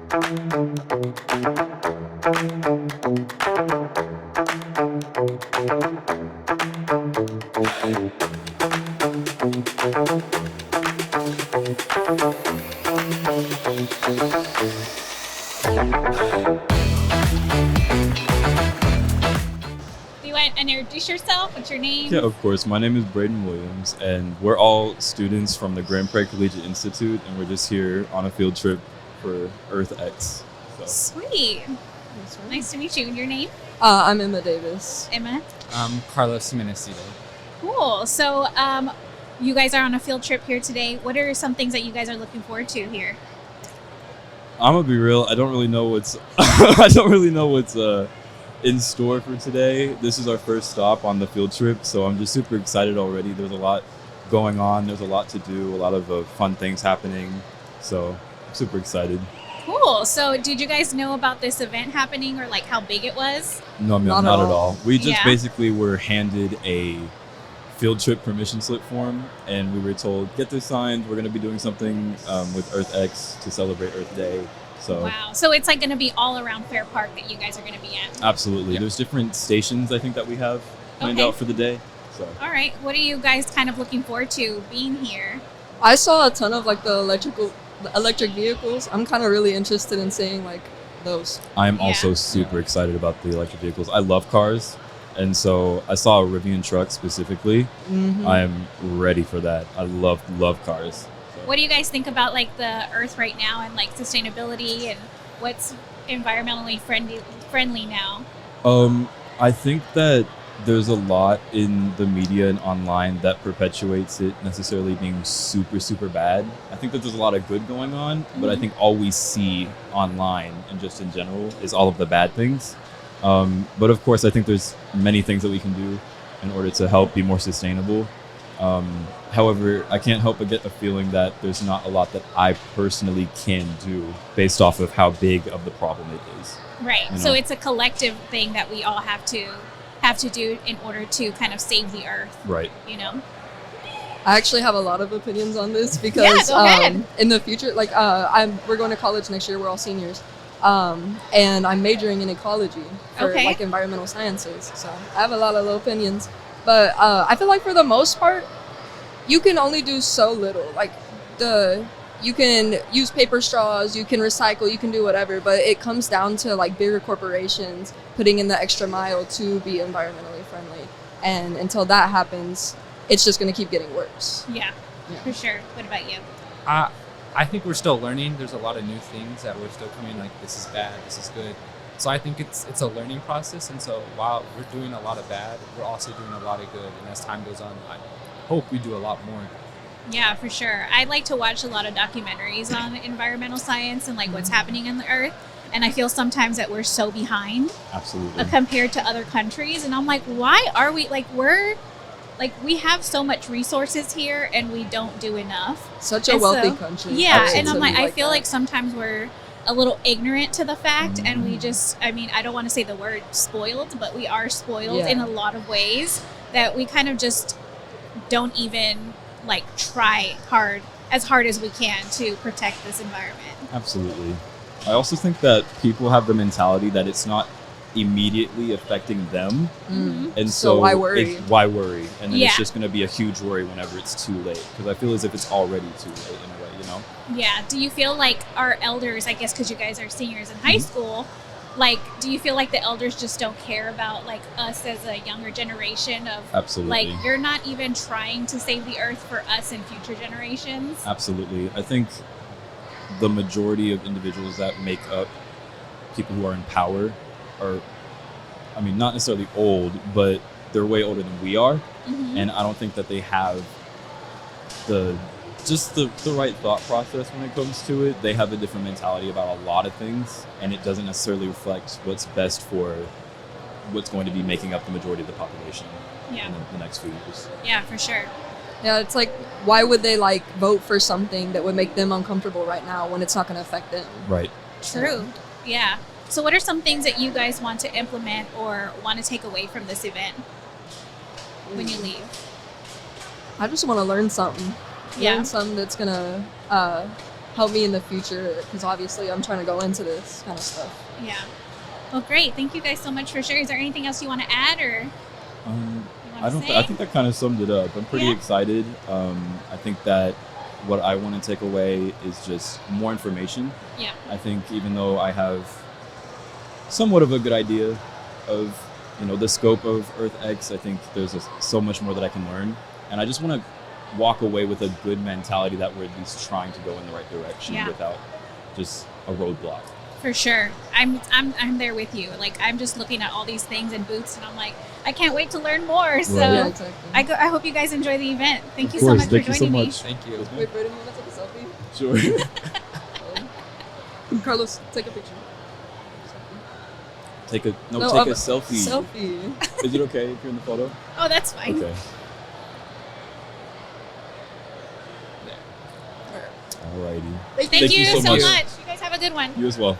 Do you want to introduce yourself? What's your name? Yeah, of course. My name is Braeden Williams, and we're all students from the Prairie Collegiate Institute, and we're just here on a field trip for EarthX. So. Sweet. Nice to meet you. Your name? I'm Emma Davis. Emma. Carlos Jimenez Sido. Cool. So, you guys are on a field trip here today. What are some things that you guys are looking forward to here? I'm gonna be real. I don't really know what's I don't really know what's in store for today. This is our first stop on the field trip, so I'm just super excited already. There's a lot going on. There's a lot to do. A lot of fun things happening. So I'm super excited. Cool. So, did you guys know about this event happening or like how big it was? No, Not not at at all. We just Yeah. basically were handed a field trip permission slip form, and we were told, get this signed. We're going to be doing something with EarthX to celebrate Earth Day. So Wow. So, it's like going to be all around Fair Park that you guys are going to be at. absolutely. Yeah. There's different stations, I think, that we have planned Okay. out for the day. So All right. What are you guys kind of looking forward to being here? I saw a ton of like the electric vehicles. I'm kind of really interested in seeing like those. I'm Yeah. also super excited about the electric vehicles. I love cars. And so I saw a Rivian truck specifically. Mm-hmm. I'm ready for that. I love cars. What do you guys think about like the Earth right now and like sustainability and what's environmentally friendly now? I think that there's a lot in the media and online that perpetuates it necessarily being super, super bad. I think that there's a lot of good going on, but I think all we see online and just in general is all of the bad things. But of course, I think there's many things that we can do in order to help be more sustainable. However, I can't help but get the feeling that there's not a lot that I personally can do based off of how big of the problem it is. Right. You So know. it's a collective thing that we all have to do in order to kind of save the Earth, Right. you know? I actually have a lot of opinions on this because go ahead. in the future, like we're going to college next year. We're all seniors, and I'm majoring in ecology for Okay. like environmental sciences. So I have a lot of opinions, but I feel like for the most part, you can only do so little. Like you can use paper straws, you can recycle, you can do whatever, but it comes down to like bigger corporations putting in the extra mile to be environmentally friendly. And until that happens, it's just going to keep getting worse. Yeah, Yeah. for sure. What about you? I think we're still learning. There's a lot of new things that we're still coming, like this is bad, this is good. So I think it's a learning process. And so while we're doing a lot of bad, we're also doing a lot of good. And as time goes on, I hope we do a lot more. Yeah, for sure. I like to watch a lot of documentaries on environmental science and like what's happening in the Earth. And I feel sometimes that we're so behind Absolutely. compared to other countries. And I'm like, why are we we have so much resources here and we don't do enough. Such a And wealthy so- country. Yeah, Absolutely and I'm like, I feel that. like sometimes we're a little ignorant to the fact, and we just, I mean, I don't want to say the word spoiled, but we are spoiled Yeah. in a lot of ways that we kind of just don't even like try as hard as we can to protect this environment. Absolutely. I also think that people have the mentality that it's not immediately affecting them. And So why worry? Why worry? And then Yeah. it's just going to be a huge worry whenever it's too late. Because I feel as if it's already too late in a way, you know? Yeah. Do you feel like our elders, I guess because you guys are seniors in high school, like, do you feel like the elders just don't care about like us as a younger generation of Absolutely. like, you're not even trying to save the Earth for us and future generations? Absolutely. I think the majority of individuals that make up people who are in power are, I mean, not necessarily old, but they're way older than we are. Mhm. And I don't think that they have the right thought process when it comes to it. They have a different mentality about a lot of things, and it doesn't necessarily reflect what's best for what's going to be making up the majority of the population Yeah. in the next few years. Yeah, for sure. Yeah, it's like, why would they like vote for something that would make them uncomfortable right now when it's not going to affect them? Right. True. Yeah. So what are some things that you guys want to implement or want to take away from this event when you leave? I just want to learn something. Yeah. Learn something that's going to help me in the future, because obviously I'm trying to go into this kind of stuff. Yeah. Well, great. Thank you guys so much for sharing. Is there anything else you want to add, or you I don't. say? I think that kind of summed it up. I'm pretty Yeah. excited. I think that what I want to take away is just more information. Yeah. I think even though I have somewhat of a good idea of the scope of EarthX, I think there's so much more that I can learn, and I just want to walk away with a good mentality that we're at least trying to go in the right direction Yeah. without just a roadblock. For sure. I'm there with you. Like, I'm just looking at all these things and booths, and I'm like, I can't wait to learn more. So Right. Yeah, exactly. I hope you guys enjoy the event. Thank you Of course. so much Thank for you so joining me. much. Thank you. Wait, Braeden, you want to take a selfie? Sure. Carlos, take a picture. Take a of selfie. Selfie. Is it okay if you're in the photo? Oh, that's fine. Okay. Alrighty. Thank you so so much. much. You guys have a good one. You as well.